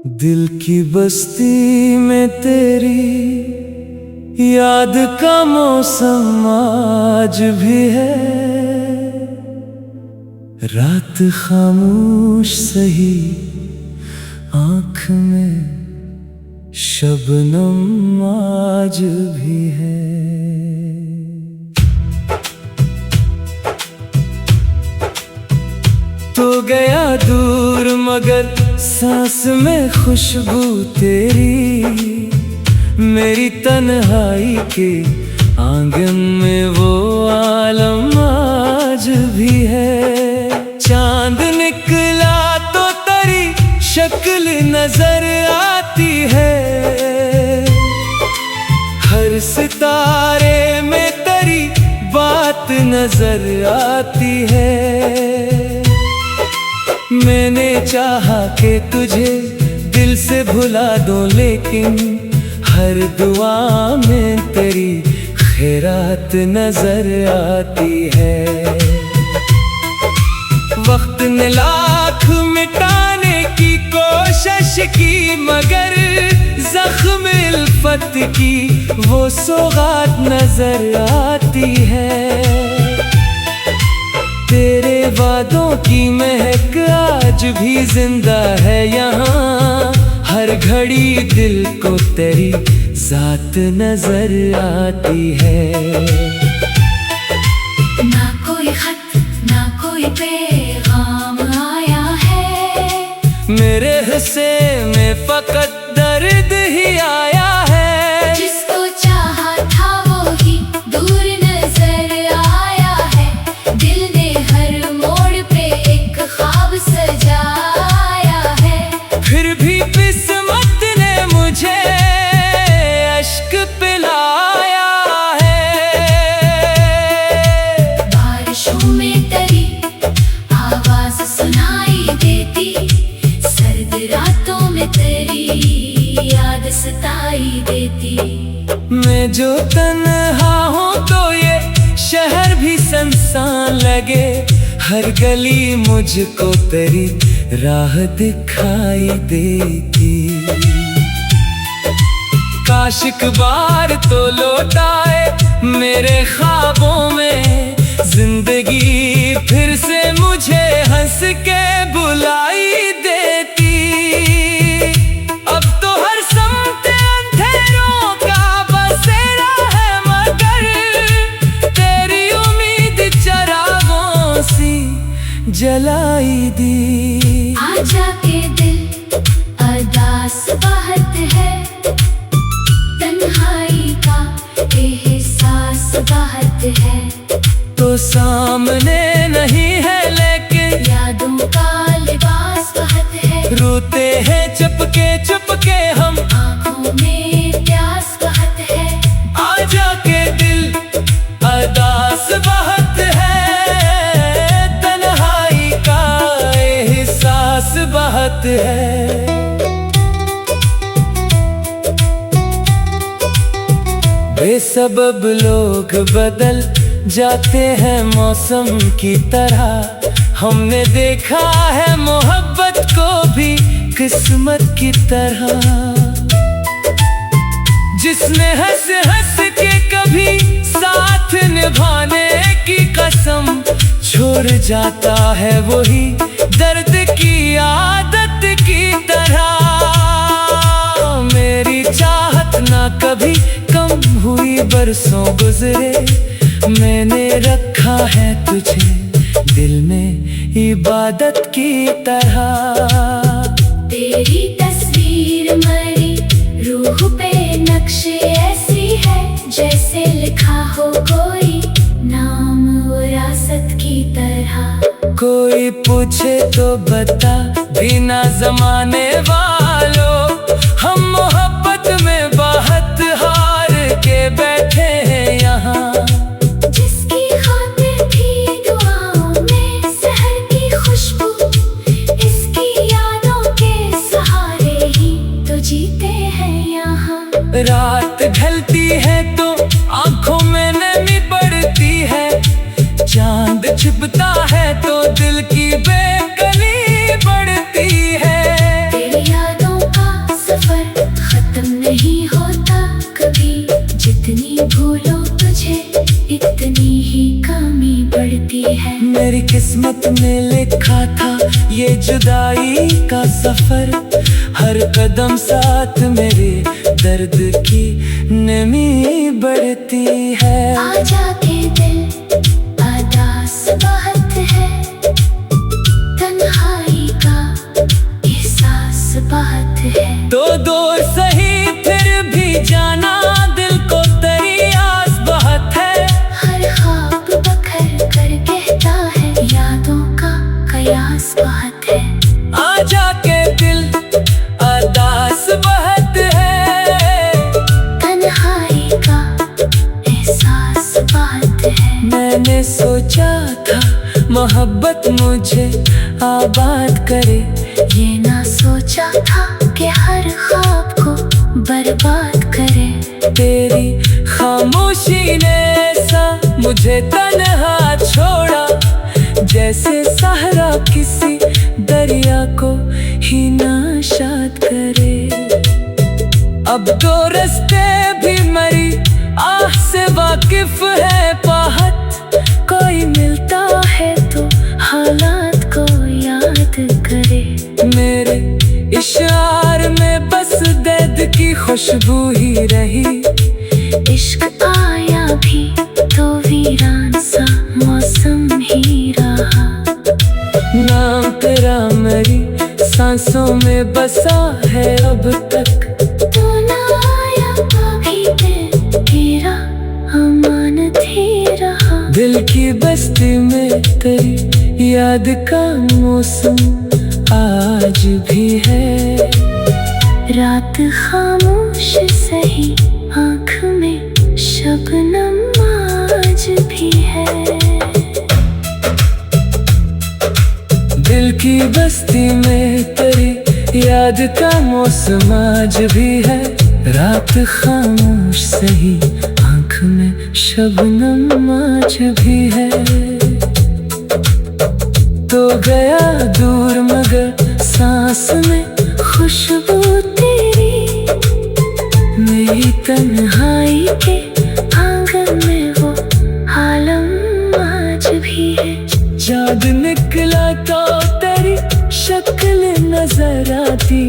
दिल की बस्ती में तेरी याद का मौसम आज भी है। रात खामोश सही, आँख में शबनम आज भी है। तो गया दूर मगर सांस में खुशबू तेरी, मेरी तन्हाई के आंगन में वो आलम आज भी है। चांद निकला तो तेरी शक्ल नजर आती है, हर सितारे में तेरी बात नजर आती है। मैंने चाहा कि तुझे दिल से भुला दूं, लेकिन हर दुआ में तेरी खैरात नजर आती है। वक्त ने लाख मिटाने की कोशिश की, मगर जख्म उल्फत की वो सौगात नजर आती है। तेरे वादों की महक आज भी जिंदा है यहाँ, हर घड़ी दिल को तेरी जात नजर आती है। ना कोई खत ना कोई पैगाम आया है, मेरे हिस्से में फकत दर्द ही आया है। जिसको चाहा था वो ही दूर नजर आया है। दिल ने हर मोड़ पे एक ख्वाब सजाया है, फिर भी किस्मत ने मुझे अश्क पिलाया है। बारिशों में तेरी आवाज सुनाई देती, सर्द रातों में तेरी याद सताई देती। मैं जो तन्हा हूँ तो ये शहर भी सुनसान लगे, हर गली मुझको तेरी राह दिखाई देती। काश एक बार तो लौट आए मेरे ख्वाबों में जिंदगी, फिर से मुझे हंस के बुलाई देती। अब तो हर समत अंधेरों का बसेरा है, मगर तेरी उम्मीद चरागों सी जलाई दी। आजा के दिल अरदास बहुत है, तन्हाई का एहसास बहुत है। तो सामने नहीं है लेकिन यादों का लिबास बहुत है, रोते हैं चुपके चुपके हम, आँखों में प्यास बहुत है। आजा के दिल अरदास बहुत है, तन्हाई का एहसास बहुत है। बेसबब लोग बदल जाते हैं मौसम की तरह, हमने देखा है मोहब्बत को भी किस्मत की तरह। जिसने हंस हंस के कभी साथ निभाने की कसम छोड़ जाता है, वही दर्द की आदत की तरह। मेरी चाहत ना कभी कम हुई, बरसों गुजरे मैंने रखा है तुझे दिल में इबादत की तरह। तेरी तस्वीर मरी रूह पे नक्श ऐसी है, जैसे लिखा हो कोई नाम विरासत की तरह। कोई पूछे तो बता बिना जमाने वालों, हम मोहब्बत में बाहत हार के बैठे हैं यहाँ। जिसकी खातिर थी दुआओं में सहर की खुशबू, इसकी यादों के सहारे ही तो जीते हैं यहाँ। रात ढलती है तो आंखों में नमी बढ़ती है, चांद छिपता है तो दिल की बेकली बढ़ती है। तेरी यादों का किसने लिखा था ये जुदाई का सफर। हर कदम साथ मेरे दर्द की नमी बढ़ती है। आजा के दिल अदास बहुत है, तन्हाई का एहसास बहुत है। तो दूर सही फिर भी जाना दिल को तेरी आस बहुत है। हर ख्वाब बखर कर कहता है यादों का कयास बहुत है। आजा के दिल अदास बहुत है, तन्हाई का एहसास बहुत है। मैंने सोचा था मोहब्बत मुझे आबाद करे। ये ना सोचा था कि हर ख्वाब को बर्बाद करे। तेरी खामोशी ने सा मुझे तन्हा छोड़ा, जैसे सहरा किसी दरिया को ही नाशाद करे। अब तो रास्ते भी मरी आह से वाकिफ है पाहत। कोई मिलता है तो हालात को याद करे। मेरे इशार में बस दर्द की खुशबू ही रही। इश्क आया भी तो वीरान सा मौसम ही रहा। नाम तेरा मेरी सांसों में बसा है अब तक। तू ना आया अभी दिल तेरा अमानत ही रहा। दिल की बस्ती में तेरी याद का मौसम आज भी है। रात खामोश सही आँख में शबनम आज भी है। दिल की बस्ती में तेरी याद का मौसम आज भी है। रात खामोश सही आँख में शबनम आज भी है। तो गया दूर मगर सांस में खुशबू तेरी। मेरी तन्हाई के आंगन में वो आलम आज भी है। चाँद निकला तो तेरी शक्ल नजर आती।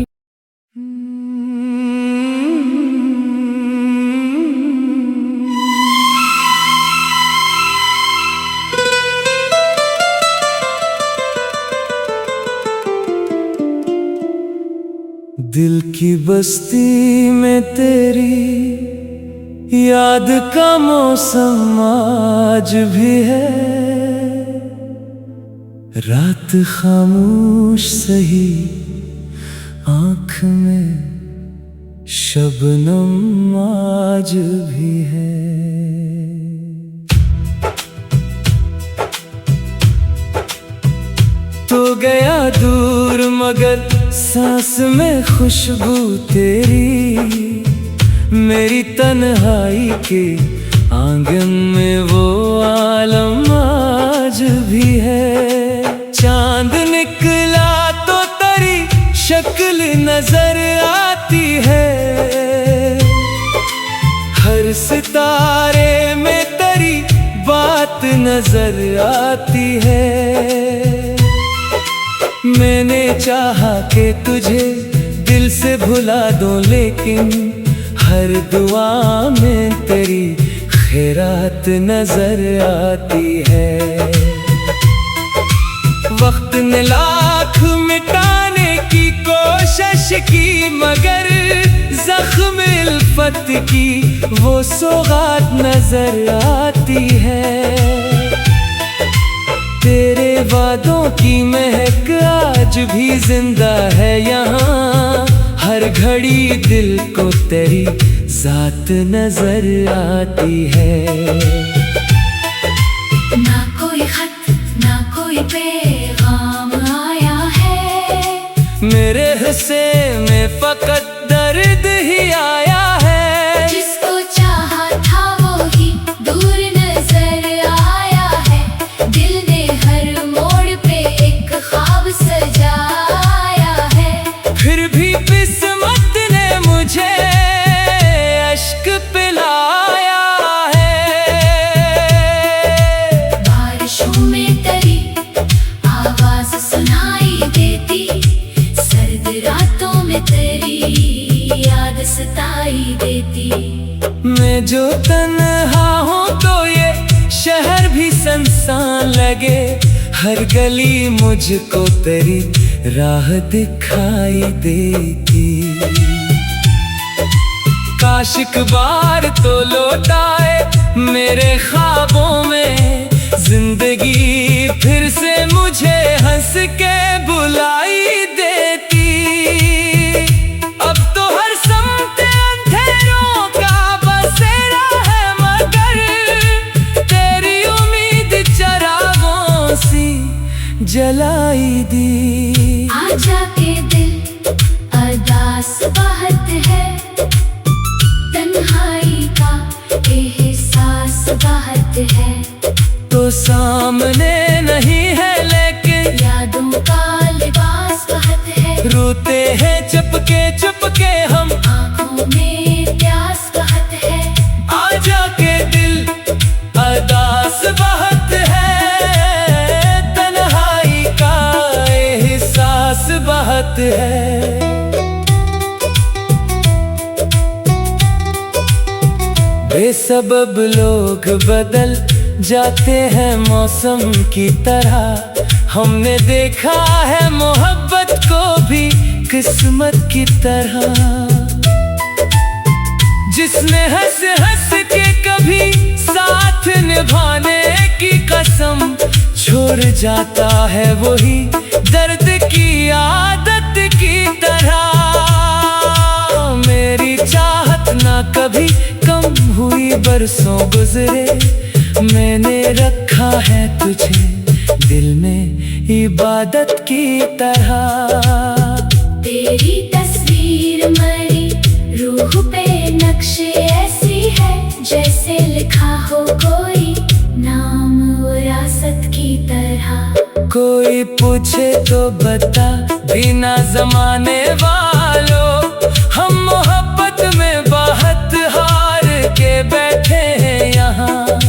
दिल की बस्ती में तेरी याद का मौसम आज भी है। रात खामोश सही आँख में शबनम आज भी है। तो गया दूर मगर सांस में खुशबू तेरी। मेरी तन्हाई के आंगन में वो आलम आज भी है। चांद निकला तो तेरी शक्ल नजर आती है। हर सितारे में तेरी बात नजर आती है। मैंने चाहा कि तुझे दिल से भुला दूं, लेकिन हर दुआ में तेरी खैरात नजर आती है। वक्त ने लाख मिटाने की कोशिश की, मगर जख्म उल्फत की वो सौगात नजर आती है। तेरे वादों की महक आज भी जिंदा है यहाँ। हर घड़ी दिल को तेरी जात नजर आती है। ना कोई खत ना कोई पैगाम आया है। मेरे हिस्से में फकत दर्द ही आया है। जिसको चाहा था वो ही दूर नजर आया है। दिल ने हर मोड़ पे एक ख्वाब सजाया है। फिर भी किस्मत ने मुझे अश्क पिलाया है। बारिशों में तेरी में तेरी याद सताई देती। मैं जो तन्हा हूँ तो ये शहर भी सुनसान लगे, हर गली मुझको तेरी राह दिखाई देती। काश एक बार तो लौट आए मेरे ख्वाबों में जिंदगी, फिर से मुझे हंस के बुलाई देती। अब तो हर समत अंधेरों का बसेरा है, मगर तेरी उम्मीद चरागों सी जलाई दी। आजा के दिल अरदास बहुत है, तन्हाई का एहसास बहुत है। तो सामने नहीं है लेकिन यादों का लिबास बहुत है, रोते हैं चुपके चुपके हम, आँखों में प्यास बहुत है। आजा के दिल अरदास बहुत है, तन्हाई का एहसास बहुत है। बेसबब लोग बदल जाते हैं मौसम की तरह, हमने देखा है मोहब्बत को भी किस्मत की तरह। जिसने हंस हंस के कभी साथ निभाने की कसम छोड़ जाता है, वही दर्द की आदत की तरह। मेरी चाहत ना कभी कम हुई, बरसों गुजरे मैंने रखा है तुझे दिल में इबादत की तरह। तेरी तस्वीर मरी रूह पे नक्शे ऐसी है, जैसे लिखा हो कोई नाम विरासत की तरह। कोई पूछे तो बता बिना जमाने वालों, हम मोहब्बत में बहुत हार के बैठे हैं यहाँ।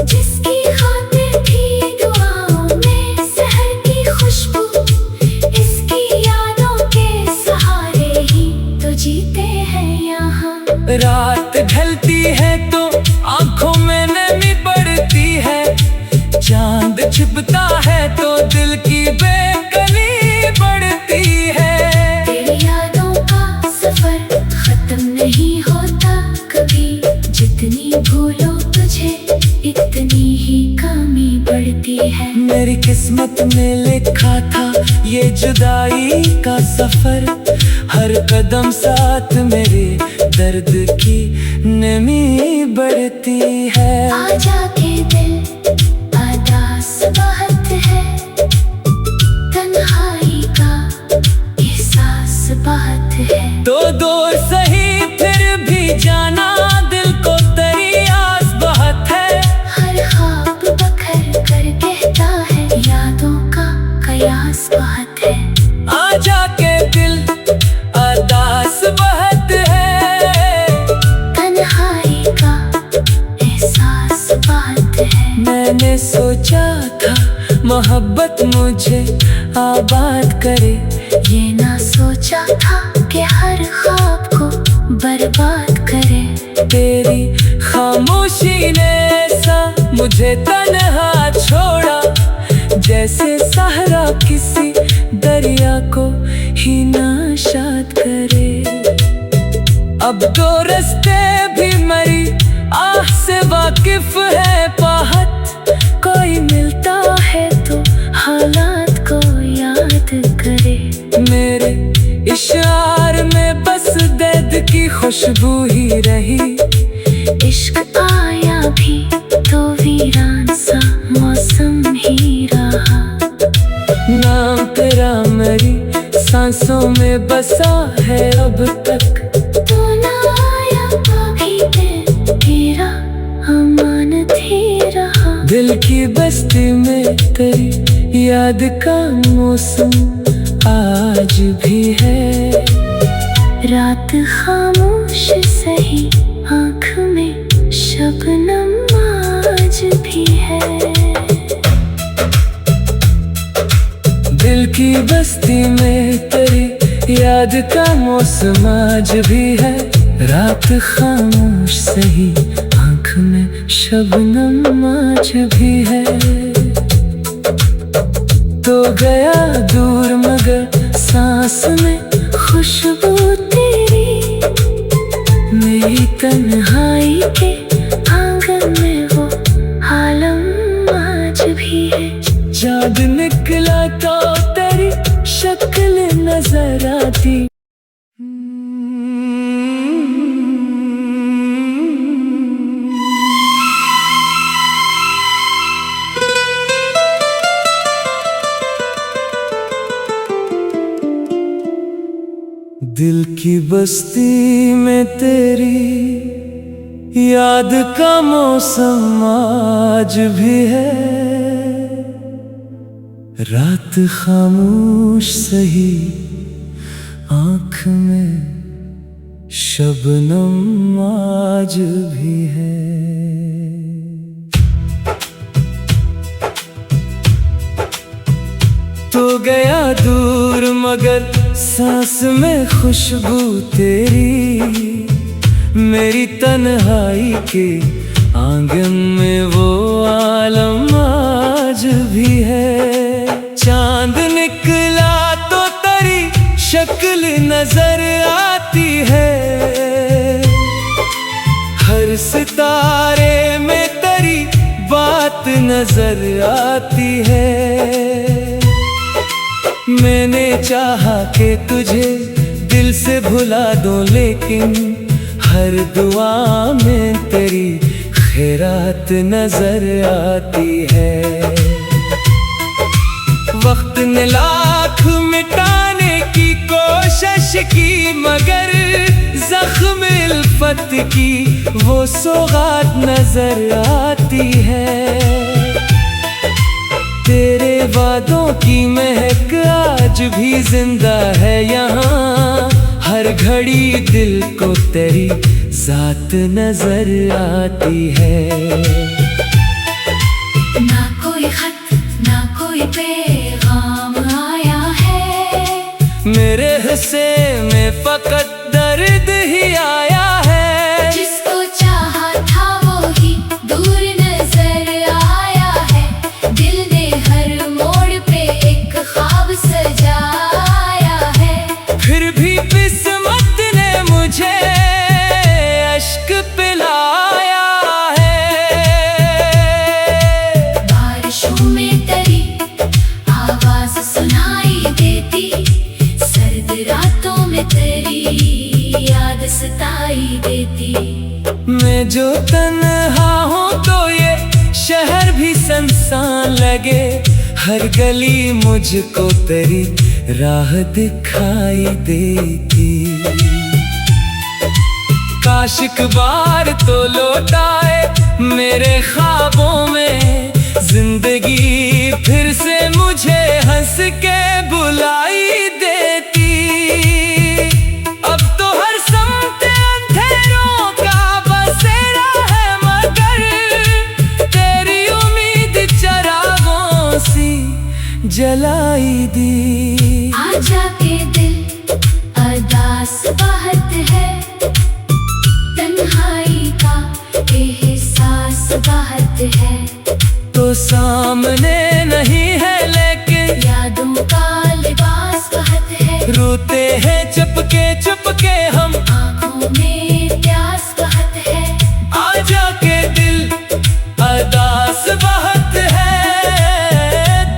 जिसकी खातिर थी दुआओं में सहर की खुशबू, इसकी यादों के सहारे ही तो जीते हैं यहाँ। रात ढलती है तो आंखों में नमी बढ़ती है, चांद छिपता है तो दिल की बेकली बढ़ती है। तेरी यादों का सफर खत्म नहीं होता कभी, जितनी भूलो तुझे इतनी ही कमी बढ़ती है। मेरी किस्मत में लिखा था ये जुदाई का सफर, हर कदम साथ मेरे दर्द की नमी बढ़ती है। आजा के दिल अरदास बहुत है, तन्हाई का एहसास बहुत है। तो दूर सही फिर भी जाना, दिल को तेरी आस बहुत है। हर ख्वाब बखर कर कहता है, यादों का कयास बहुत है। आजा के दिल अरदास बहुत है, तन्हाई का एहसास बहुत है। मैंने सोचा था मोहब्बत मुझे आबाद करे, ये ना सोचा था कि हर ख्वाब को बर्बाद करे। तेरी खामोशी ने ऐसा मुझे तन्हा छोड़ा, जैसे सहरा किसी दरिया को ही नाशाद करे। अब दो रास्ते भी मरी आह से वाकिफ है पाहत, कोई मिलता है तो हालात को याद करे। मेरे इशार में बस दर्द की खुशबू ही रही, इश्क आया भी तो वीरान सा मौसम ही रहा। नाम तेरा मेरी सांसों में बसा है अब तक, तू ना आया अभी दिल तेरा अमानत ही रहा। दिल की बस्ती में तेरी याद का मौसम आज भी है। रात खामोश सही, आँख में शबनम आज भी है। दिल की बस्ती में तेरी याद का मौसम आज भी है, रात खामोश सही, आँख में शबनम आज भी है। तो गया दूर मगर सांस में खुशबू तेरी, मेरी तन्हाई के आंगन में वो आलम आज भी है। चाँद निकला तो तेरी शक्ल नजर आती। दिल की बस्ती में तेरी याद का मौसम आज भी है, रात खामोश सही, आँख में शबनम आज भी है। तो गया दूर मगर सांस में खुशबू तेरी, मेरी तन्हाई के आंगन में वो आलम आज भी है। चांद निकला तो तेरी शक्ल नजर आती है, हर सितारे में तेरी बात नजर आती है। मैंने चाहा कि तुझे दिल से भुला दूं, लेकिन हर दुआ में तेरी खैरात नजर आती है। वक्त ने लाख मिटाने की कोशिश की, मगर जख्म उल्फत की वो सौगात नजर आती है। तेरे वादों की महक आज भी जिंदा है यहाँ, हर घड़ी दिल को तेरी जात नजर आती है। ना कोई खत ना कोई पैगाम आया है, मेरे हिस्से में फकत दर्द ही आया है। जिसको चाहा था वो ही दूर नजर आया है, दिल ने हर मोड़ पे एक ख्वाब सजाया है। फिर भी किस्मत ने मुझे अश्क पिलाया है। बारिशों में तेरी आवाज सुनाई देती, सर्द रातों में तेरी याद सताई देती। मैं जो तन्हा हूँ तो ये शहर भी सुनसान लगे, हर गली मुझको तेरी राह दिखाई देती। काश एक बार तो लौट आए मेरे ख्वाबों में जिंदगी, फिर से मुझे हंस के बुलाई देती। अब तो हर समत अंधेरों का बसेरा है, मगर तेरी उम्मीद चरागों सी जलाई दी। आजा के दिल अरदास बहुत है, तन्हाई का एहसास बहुत है। तो सामने नहीं है लेकिन यादों का लिबास बहुत है, रोते हैं चुपके चुपके हम, आँखों में प्यास बहुत है। आजा के दिल अरदास बहुत है,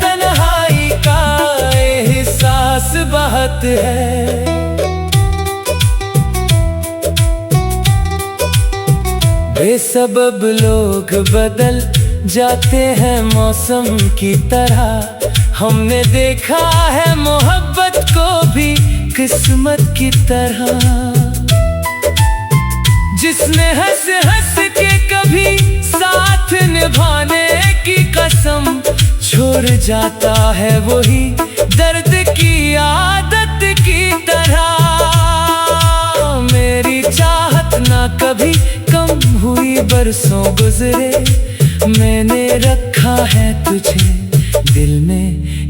तन्हाई का एहसास बहुत है। बेसबब लोग बदल जाते हैं मौसम की तरह, हमने देखा है मोहब्बत को भी किस्मत की तरह। जिसने हंस हंस के कभी साथ निभाने की कसम छोड़ जाता है, वही दर्द की आदत की तरह। मेरी चाहत ना कभी कम हुई, बरसों गुजरे मैंने रखा है तुझे दिल में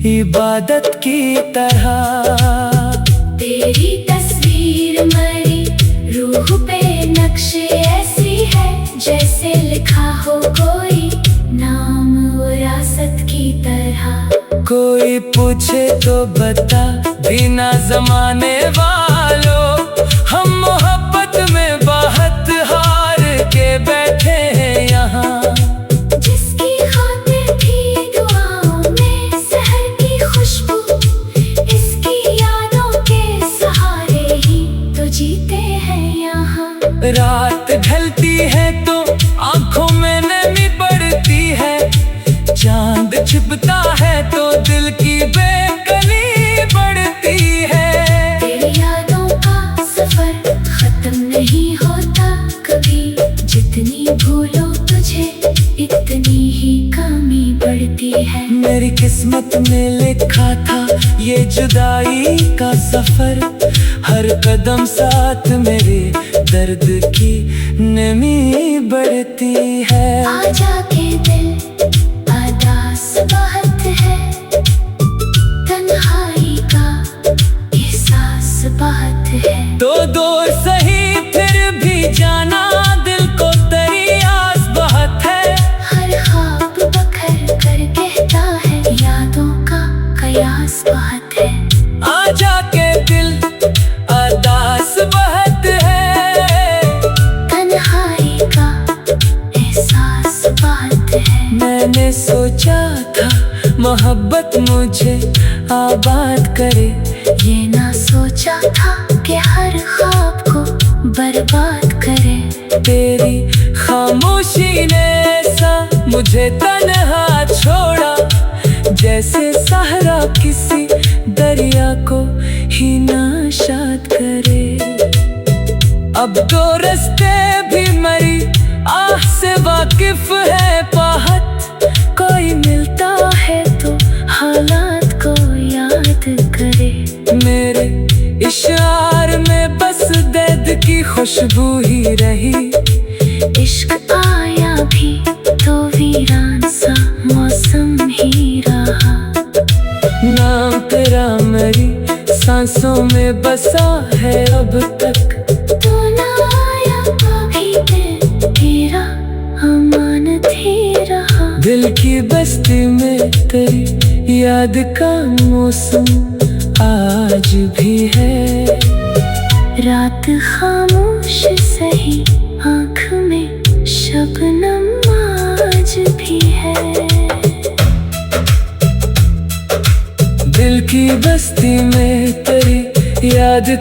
इबादत की तरह। तेरी फिर मरी रूह पे नक्शे ऐसी है जैसे लिखा हो कोई नाम विरासत की तरह। कोई पूछे तो बता बिना जमाने वालों, हम मोहब्बत में बाहत हार के बैठे हैं यहाँ। जिसकी खातिर थी दुआओं में सहर की खुशबू, इसकी यादों के सहारे ही तो जीते हैं यहाँ। रात ढलती है तो आंखों में नमी बढ़ती है, चांद छिपता है तो दिल की बेकली बढ़ती है। तेरी यादों का सफर खत्म नहीं होता कभी, जितनी भूलो तुझे इतनी ही कमी बढ़ती है। मेरी किस्मत में लिखा था ये जुदाई का सफर, हर कदम साथ मेरे दर्द की नमी बढ़ती है। आजा के दिल अदास बहुत है, तन्हाई का एहसास बहुत है। तो दूर सही फिर भी जाना दिल को तेरी आस बहुत है। हर ख्वाब बखर कर कहता है यादों का कयास बहुत है। आजा के दिल अदास बहुत है, तन्हाई का एहसास बहुत है। मैंने सोचा था मोहब्बत मुझे आबाद करे, ये ना सोचा था कि हर ख्वाब को बर्बाद करे। तेरी खामोशी ने ऐसा मुझे तन्हा छोड़ा, जैसे सहरा किसी दरिया को ही नाशाद करे। अब दो रास्ते भी मरी आह से वाकिफ है पाहत, कोई मिलता है तो हालात को याद करे। मेरे इशार में बस दर्द की खुशबू ही रही, इश्क आया भी तो वीरान सा मौसम ही रहा। नाम तेरा मेरी सांसों में बसा है अब तक, तू ना आया अभी दिल तेरा अमानत ही रहा। दिल की बस्ती में तेरी याद का मौसम आज भी है। रात खामोश सही आँख में शबनम आज भी है। दिल की बस्ती में तेरी याद